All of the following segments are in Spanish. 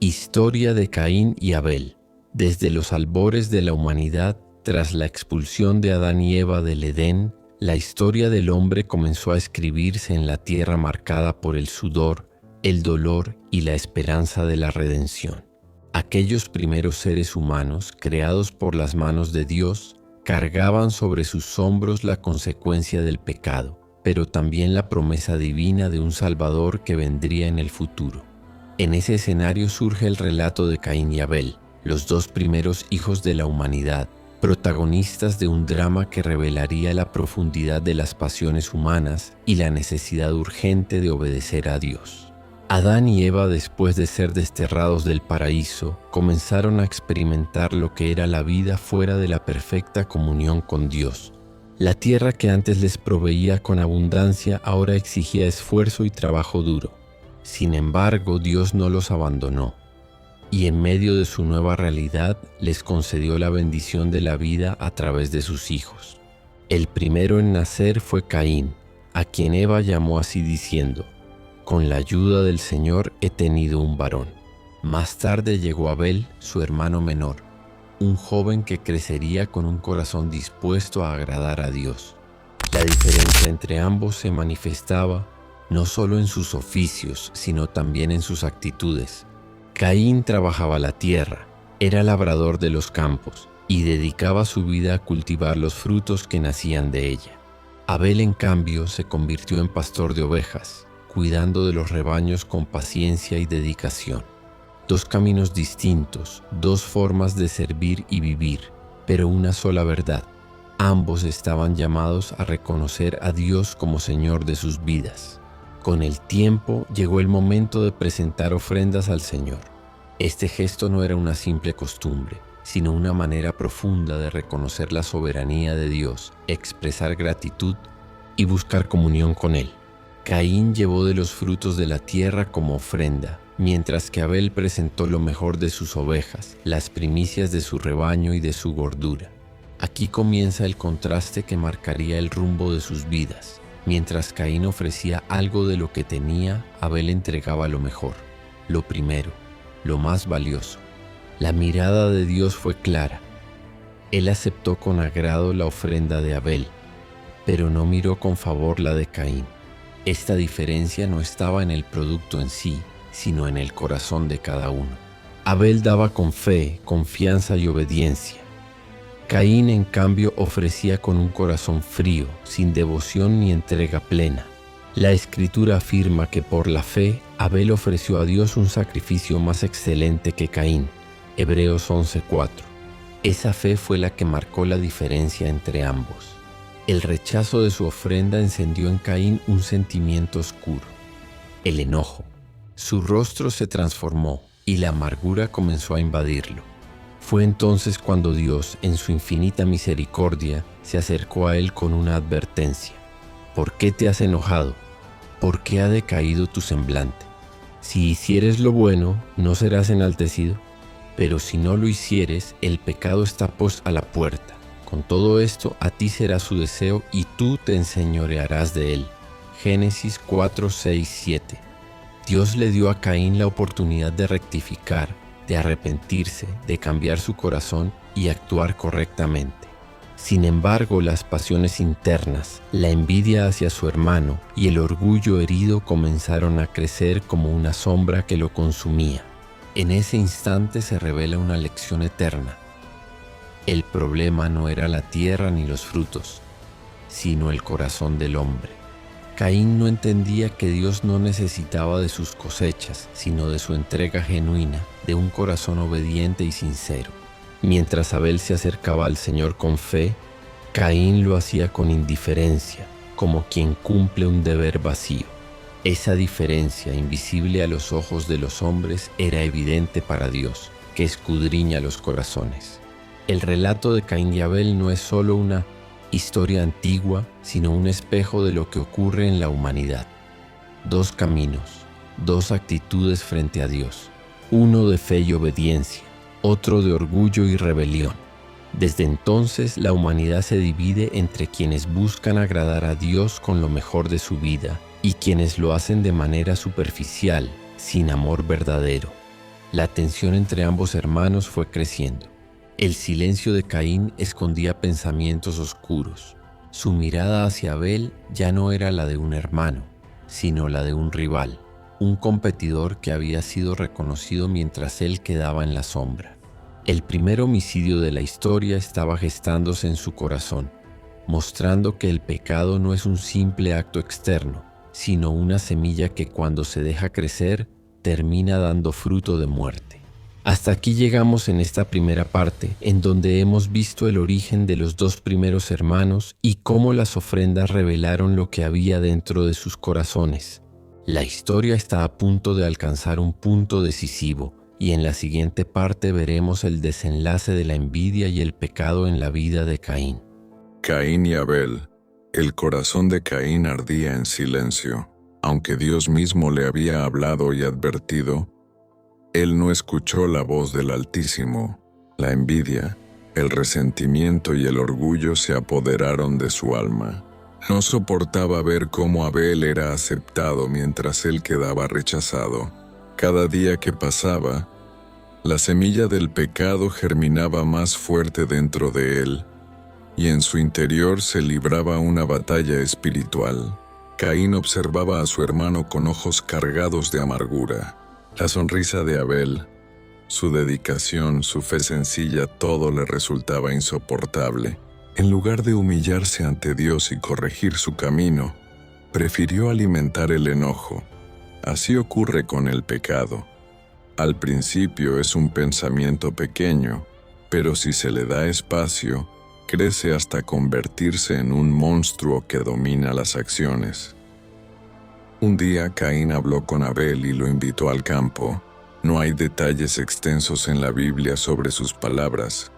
Historia de Caín y Abel. Desde los albores de la humanidad, tras la expulsión de Adán y Eva del Edén, la historia del hombre comenzó a escribirse en la tierra marcada por el sudor, el dolor y la esperanza de la redención. Aquellos primeros seres humanos, creados por las manos de Dios, cargaban sobre sus hombros la consecuencia del pecado, pero también la promesa divina de un Salvador que vendría en el futuro. En ese escenario surge el relato de Caín y Abel, los dos primeros hijos de la humanidad, protagonistas de un drama que revelaría la profundidad de las pasiones humanas y la necesidad urgente de obedecer a Dios. Adán y Eva, después de ser desterrados del paraíso, comenzaron a experimentar lo que era la vida fuera de la perfecta comunión con Dios. La tierra que antes les proveía con abundancia ahora exigía esfuerzo y trabajo duro. Sin embargo, Dios no los abandonó, y en medio de su nueva realidad les concedió la bendición de la vida a través de sus hijos. El primero en nacer fue Caín, a quien Eva llamó así diciendo: «Con la ayuda del Señor he tenido un varón». Más tarde llegó Abel, su hermano menor, un joven que crecería con un corazón dispuesto a agradar a Dios. La diferencia entre ambos se manifestaba no solo en sus oficios, sino también en sus actitudes. Caín trabajaba la tierra, era labrador de los campos y dedicaba su vida a cultivar los frutos que nacían de ella. Abel, en cambio, se convirtió en pastor de ovejas, cuidando de los rebaños con paciencia y dedicación. Dos caminos distintos, dos formas de servir y vivir, pero una sola verdad. Ambos estaban llamados a reconocer a Dios como Señor de sus vidas. Con el tiempo llegó el momento de presentar ofrendas al Señor. Este gesto no era una simple costumbre, sino una manera profunda de reconocer la soberanía de Dios, expresar gratitud y buscar comunión con Él. Caín llevó de los frutos de la tierra como ofrenda, mientras que Abel presentó lo mejor de sus ovejas, las primicias de su rebaño y de su gordura. Aquí comienza el contraste que marcaría el rumbo de sus vidas. Mientras Caín ofrecía algo de lo que tenía, Abel entregaba lo mejor, lo primero, lo más valioso. La mirada de Dios fue clara. Él aceptó con agrado la ofrenda de Abel, pero no miró con favor la de Caín. Esta diferencia no estaba en el producto en sí, sino en el corazón de cada uno. Abel daba con fe, confianza y obediencia. Caín, en cambio, ofrecía con un corazón frío, sin devoción ni entrega plena. La Escritura afirma que por la fe, Abel ofreció a Dios un sacrificio más excelente que Caín. Hebreos 11:4. Esa fe fue la que marcó la diferencia entre ambos. El rechazo de su ofrenda encendió en Caín un sentimiento oscuro, el enojo. Su rostro se transformó y la amargura comenzó a invadirlo. Fue entonces cuando Dios, en su infinita misericordia, se acercó a él con una advertencia. ¿Por qué te has enojado? ¿Por qué ha decaído tu semblante? Si hicieres lo bueno, no serás enaltecido, pero si no lo hicieres, el pecado está pues a la puerta. Con todo esto, a ti será su deseo y tú te enseñorearás de él. Génesis 4, 6, 7. Dios le dio a Caín la oportunidad de rectificar, de arrepentirse, de cambiar su corazón y actuar correctamente. Sin embargo, las pasiones internas, la envidia hacia su hermano y el orgullo herido comenzaron a crecer como una sombra que lo consumía. En ese instante se revela una lección eterna. El problema no era la tierra ni los frutos, sino el corazón del hombre. Caín no entendía que Dios no necesitaba de sus cosechas, sino de su entrega genuina, de un corazón obediente y sincero. Mientras Abel se acercaba al Señor con fe, Caín lo hacía con indiferencia, como quien cumple un deber vacío. Esa diferencia, invisible a los ojos de los hombres, era evidente para Dios, que escudriña los corazones. El relato de Caín y Abel no es solo una historia antigua, sino un espejo de lo que ocurre en la humanidad. Dos caminos, dos actitudes frente a Dios, uno de fe y obediencia, otro de orgullo y rebelión. Desde entonces la humanidad se divide entre quienes buscan agradar a Dios con lo mejor de su vida y quienes lo hacen de manera superficial, sin amor verdadero. La tensión entre ambos hermanos fue creciendo. El silencio de Caín escondía pensamientos oscuros. Su mirada hacia Abel ya no era la de un hermano, sino la de un rival, un competidor que había sido reconocido mientras él quedaba en la sombra. El primer homicidio de la historia estaba gestándose en su corazón, mostrando que el pecado no es un simple acto externo, sino una semilla que cuando se deja crecer, termina dando fruto de muerte. Hasta aquí llegamos en esta primera parte, en donde hemos visto el origen de los dos primeros hermanos y cómo las ofrendas revelaron lo que había dentro de sus corazones. La historia está a punto de alcanzar un punto decisivo, y en la siguiente parte veremos el desenlace de la envidia y el pecado en la vida de Caín. Caín y Abel. El corazón de Caín ardía en silencio. Aunque Dios mismo le había hablado y advertido, él no escuchó la voz del Altísimo. La envidia, el resentimiento y el orgullo se apoderaron de su alma. No soportaba ver cómo Abel era aceptado mientras él quedaba rechazado. Cada día que pasaba, la semilla del pecado germinaba más fuerte dentro de él, y en su interior se libraba una batalla espiritual. Caín observaba a su hermano con ojos cargados de amargura. La sonrisa de Abel, su dedicación, su fe sencilla, todo le resultaba insoportable. En lugar de humillarse ante Dios y corregir su camino, prefirió alimentar el enojo. Así ocurre con el pecado. Al principio es un pensamiento pequeño, pero si se le da espacio, crece hasta convertirse en un monstruo que domina las acciones. Un día Caín habló con Abel y lo invitó al campo. No hay detalles extensos en la Biblia sobre sus palabras,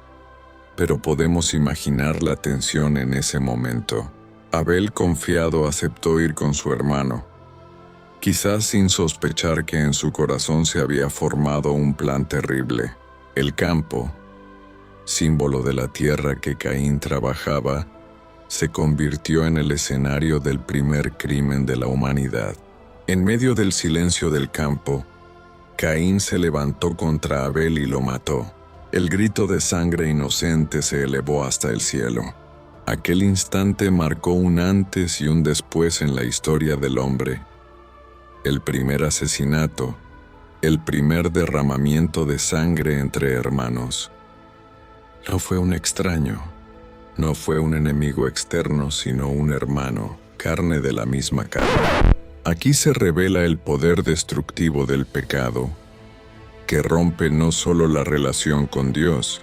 pero podemos imaginar la tensión en ese momento. Abel, confiado, aceptó ir con su hermano, quizás sin sospechar que en su corazón se había formado un plan terrible. El campo, símbolo de la tierra que Caín trabajaba, se convirtió en el escenario del primer crimen de la humanidad. En medio del silencio del campo, Caín se levantó contra Abel y lo mató. El grito de sangre inocente se elevó hasta el cielo. Aquel instante marcó un antes y un después en la historia del hombre. El primer asesinato, el primer derramamiento de sangre entre hermanos. No fue un extraño, no fue un enemigo externo, sino un hermano, carne de la misma carne. Aquí se revela el poder destructivo del pecado, que rompe no solo la relación con Dios,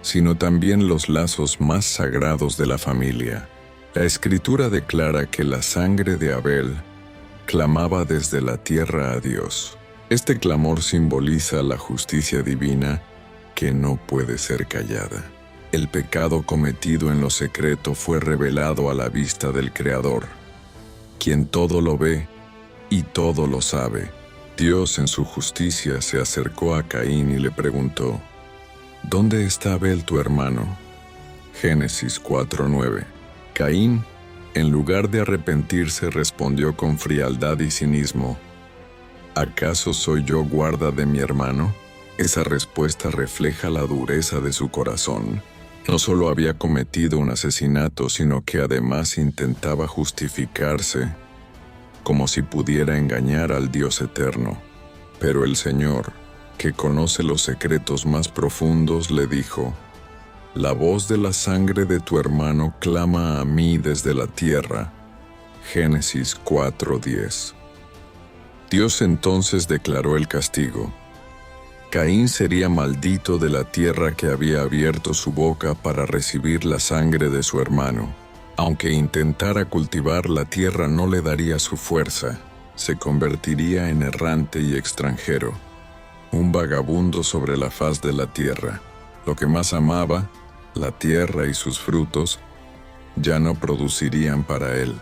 sino también los lazos más sagrados de la familia. La Escritura declara que la sangre de Abel clamaba desde la tierra a Dios. Este clamor simboliza la justicia divina que no puede ser callada. El pecado cometido en lo secreto fue revelado a la vista del Creador, quien todo lo ve y todo lo sabe. Dios en su justicia se acercó a Caín y le preguntó: ¿Dónde está Abel tu hermano? Génesis 4:9. Caín, en lugar de arrepentirse, respondió con frialdad y cinismo: ¿acaso soy yo guarda de mi hermano? Esa respuesta refleja la dureza de su corazón. No solo había cometido un asesinato, sino que además intentaba justificarse, como si pudiera engañar al Dios eterno. Pero el Señor, que conoce los secretos más profundos, le dijo: la voz de la sangre de tu hermano clama a mí desde la tierra. Génesis 4:10. Dios entonces declaró el castigo. Caín sería maldito de la tierra que había abierto su boca para recibir la sangre de su hermano. Aunque intentara cultivar la tierra, no le daría su fuerza. Se convertiría en errante y extranjero, un vagabundo sobre la faz de la tierra. Lo que más amaba, la tierra y sus frutos, ya no producirían para él.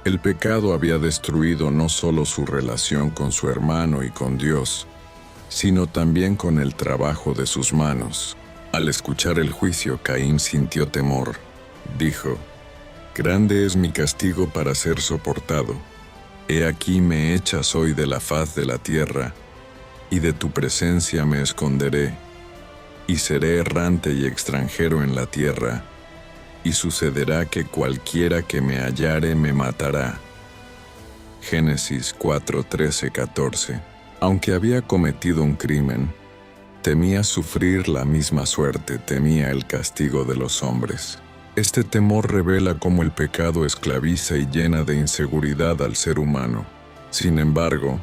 El pecado había destruido no solo su relación con su hermano y con Dios, sino también con el trabajo de sus manos. Al escuchar el juicio, Caín sintió temor. Dijo: grande es mi castigo para ser soportado. He aquí me echas hoy de la faz de la tierra, y de tu presencia me esconderé, y seré errante y extranjero en la tierra, y sucederá que cualquiera que me hallare me matará. Génesis 4, 13, 14. Aunque había cometido un crimen, temía sufrir la misma suerte, temía el castigo de los hombres. Este temor revela cómo el pecado esclaviza y llena de inseguridad al ser humano. Sin embargo,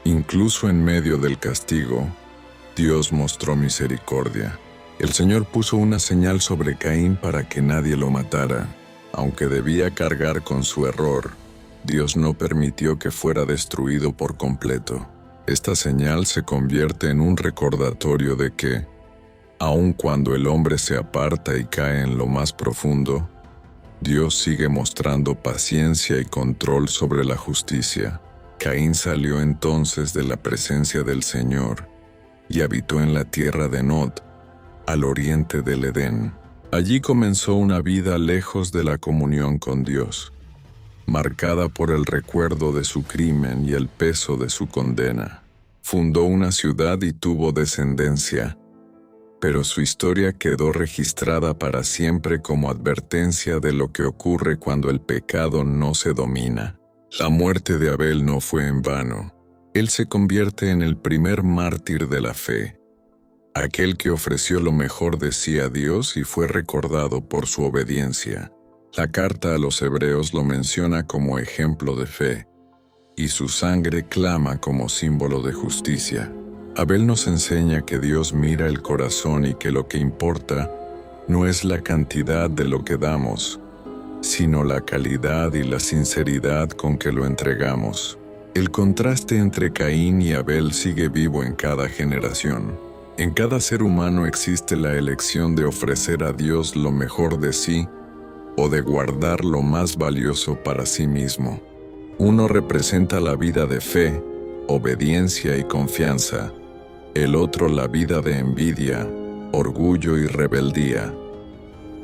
incluso en medio del castigo, Dios mostró misericordia. El Señor puso una señal sobre Caín para que nadie lo matara. Aunque debía cargar con su error, Dios no permitió que fuera destruido por completo. Esta señal se convierte en un recordatorio de que, aun cuando el hombre se aparta y cae en lo más profundo, Dios sigue mostrando paciencia y control sobre la justicia. Caín salió entonces de la presencia del Señor y habitó en la tierra de Nod, al oriente del Edén. Allí comenzó una vida lejos de la comunión con Dios, marcada por el recuerdo de su crimen y el peso de su condena. Fundó una ciudad y tuvo descendencia, pero su historia quedó registrada para siempre como advertencia de lo que ocurre cuando el pecado no se domina. La muerte de Abel no fue en vano. Él se convierte en el primer mártir de la fe, aquel que ofreció lo mejor de sí a Dios y fue recordado por su obediencia. La carta a los Hebreos lo menciona como ejemplo de fe, y su sangre clama como símbolo de justicia. Abel nos enseña que Dios mira el corazón y que lo que importa no es la cantidad de lo que damos, sino la calidad y la sinceridad con que lo entregamos. El contraste entre Caín y Abel sigue vivo en cada generación. En cada ser humano existe la elección de ofrecer a Dios lo mejor de sí o de guardar lo más valioso para sí mismo. Uno representa la vida de fe, obediencia y confianza. El otro la vida de envidia, orgullo y rebeldía.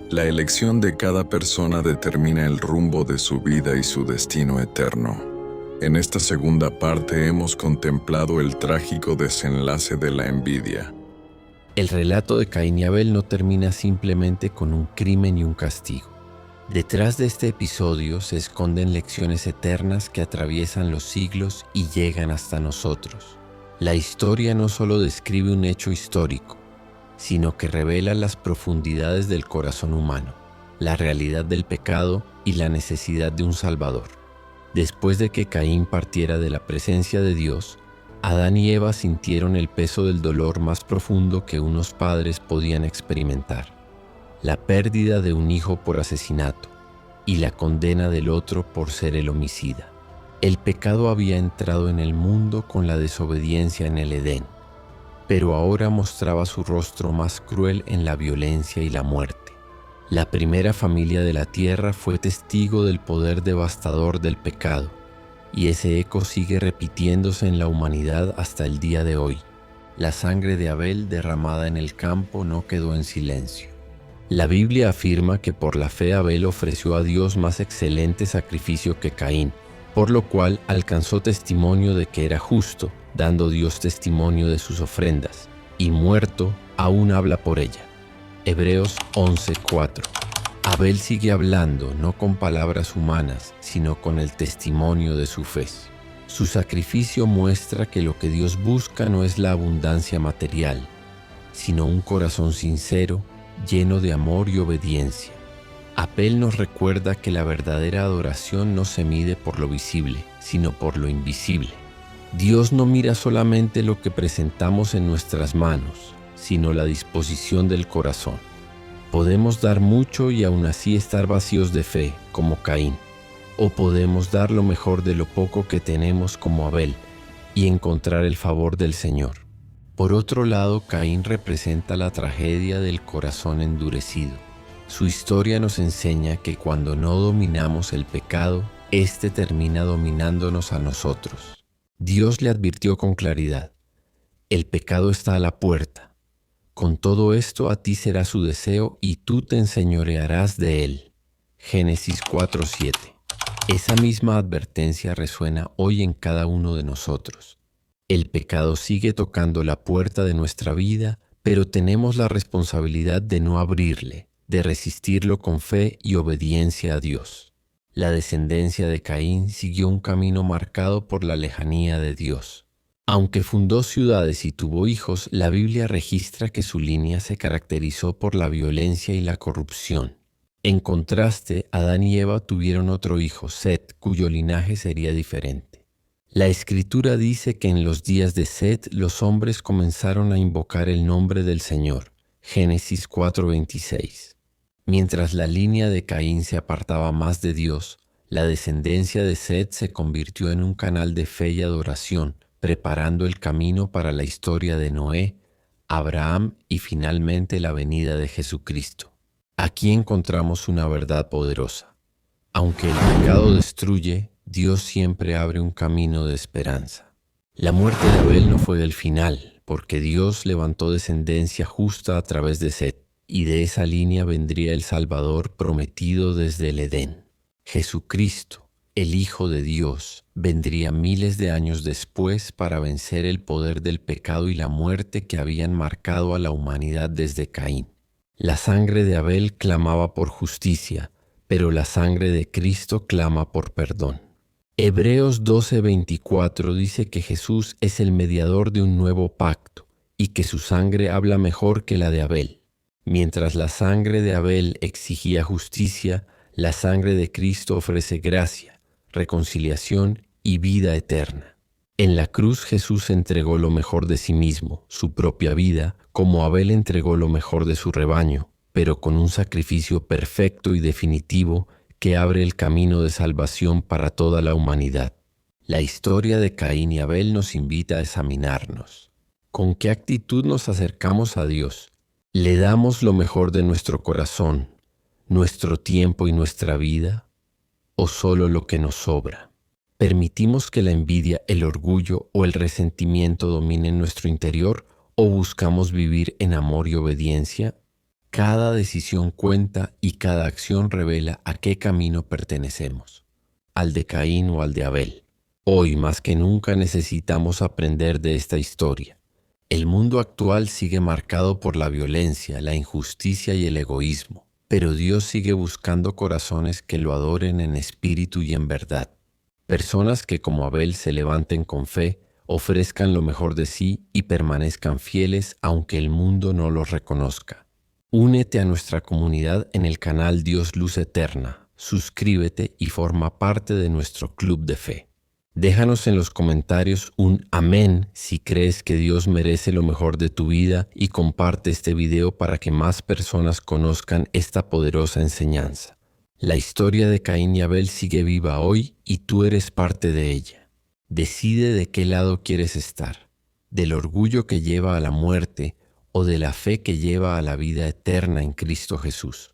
La elección de cada persona determina el rumbo de su vida y su destino eterno. En esta segunda parte hemos contemplado el trágico desenlace de la envidia. El relato de Caín y Abel no termina simplemente con un crimen y un castigo. Detrás de este episodio se esconden lecciones eternas que atraviesan los siglos y llegan hasta nosotros. La historia no solo describe un hecho histórico, sino que revela las profundidades del corazón humano, la realidad del pecado y la necesidad de un Salvador. Después de que Caín partiera de la presencia de Dios, Adán y Eva sintieron el peso del dolor más profundo que unos padres podían experimentar: la pérdida de un hijo por asesinato y la condena del otro por ser el homicida. El pecado había entrado en el mundo con la desobediencia en el Edén, pero ahora mostraba su rostro más cruel en la violencia y la muerte. La primera familia de la tierra fue testigo del poder devastador del pecado, y ese eco sigue repitiéndose en la humanidad hasta el día de hoy. La sangre de Abel derramada en el campo no quedó en silencio. La Biblia afirma que por la fe Abel ofreció a Dios más excelente sacrificio que Caín, por lo cual alcanzó testimonio de que era justo, dando Dios testimonio de sus ofrendas, y muerto aún habla por ella. Hebreos 11:4. Abel sigue hablando no con palabras humanas, sino con el testimonio de su fe. Su sacrificio muestra que lo que Dios busca no es la abundancia material, sino un corazón sincero, lleno de amor y obediencia. Abel nos recuerda que la verdadera adoración no se mide por lo visible, sino por lo invisible. Dios no mira solamente lo que presentamos en nuestras manos, sino la disposición del corazón. Podemos dar mucho y aún así estar vacíos de fe, como Caín, o podemos dar lo mejor de lo poco que tenemos, como Abel, y encontrar el favor del Señor. Por otro lado, Caín representa la tragedia del corazón endurecido. Su historia nos enseña que cuando no dominamos el pecado, éste termina dominándonos a nosotros. Dios le advirtió con claridad: el pecado está a la puerta. Con todo esto a ti será su deseo y tú te enseñorearás de él. Génesis 4:7. Esa misma advertencia resuena hoy en cada uno de nosotros. El pecado sigue tocando la puerta de nuestra vida, pero tenemos la responsabilidad de no abrirle, de resistirlo con fe y obediencia a Dios. La descendencia de Caín siguió un camino marcado por la lejanía de Dios. Aunque fundó ciudades y tuvo hijos, la Biblia registra que su línea se caracterizó por la violencia y la corrupción. En contraste, Adán y Eva tuvieron otro hijo, Set, cuyo linaje sería diferente. La Escritura dice que en los días de Set los hombres comenzaron a invocar el nombre del Señor. Génesis 4:26. Mientras la línea de Caín se apartaba más de Dios, la descendencia de Set se convirtió en un canal de fe y adoración, preparando el camino para la historia de Noé, Abraham y finalmente la venida de Jesucristo. Aquí encontramos una verdad poderosa. Aunque el pecado destruye, Dios siempre abre un camino de esperanza. La muerte de Abel no fue el final, porque Dios levantó descendencia justa a través de Set, y de esa línea vendría el Salvador prometido desde el Edén. Jesucristo, el Hijo de Dios, vendría miles de años después para vencer el poder del pecado y la muerte que habían marcado a la humanidad desde Caín. La sangre de Abel clamaba por justicia, pero la sangre de Cristo clama por perdón. Hebreos 12:24 dice que Jesús es el mediador de un nuevo pacto y que su sangre habla mejor que la de Abel. Mientras la sangre de Abel exigía justicia, la sangre de Cristo ofrece gracia, reconciliación y vida eterna. En la cruz Jesús entregó lo mejor de sí mismo, su propia vida, como Abel entregó lo mejor de su rebaño, pero con un sacrificio perfecto y definitivo que abre el camino de salvación para toda la humanidad. La historia de Caín y Abel nos invita a examinarnos. ¿Con qué actitud nos acercamos a Dios? ¿Le damos lo mejor de nuestro corazón, nuestro tiempo y nuestra vida, o solo lo que nos sobra? ¿Permitimos que la envidia, el orgullo o el resentimiento dominen nuestro interior o buscamos vivir en amor y obediencia? Cada decisión cuenta y cada acción revela a qué camino pertenecemos, al de Caín o al de Abel. Hoy más que nunca necesitamos aprender de esta historia. El mundo actual sigue marcado por la violencia, la injusticia y el egoísmo, pero Dios sigue buscando corazones que lo adoren en espíritu y en verdad. Personas que como Abel se levanten con fe, ofrezcan lo mejor de sí y permanezcan fieles aunque el mundo no los reconozca. Únete a nuestra comunidad en el canal Dios Luz Eterna, suscríbete y forma parte de nuestro club de fe. Déjanos en los comentarios un amén si crees que Dios merece lo mejor de tu vida y comparte este video para que más personas conozcan esta poderosa enseñanza. La historia de Caín y Abel sigue viva hoy y tú eres parte de ella. Decide de qué lado quieres estar, del orgullo que lleva a la muerte o de la fe que lleva a la vida eterna en Cristo Jesús.